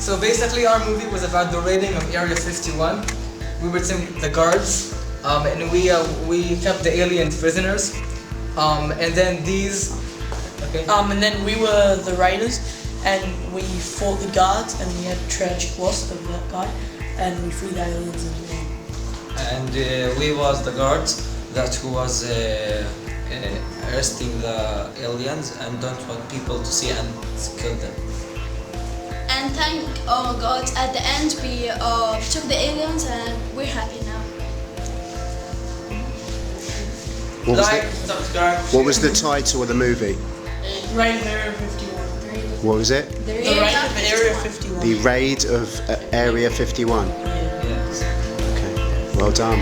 So basically our movie was about the raiding of Area 51. We were the guards, and we kept the aliens prisoners. And then these... Okay. And then we were the raiders, and we fought the guards, and we had a tragic loss of that guy, and we freed aliens as well. And we was the guards that who was arresting the aliens and don't want people to see and kill them. And thank God, at the end we took the aliens and we're happy now. What was the title of the movie? Raid of Area 51. What was it? The Raid of Area 51. The Raid of Area 51. Yeah. Yes. Okay, well done.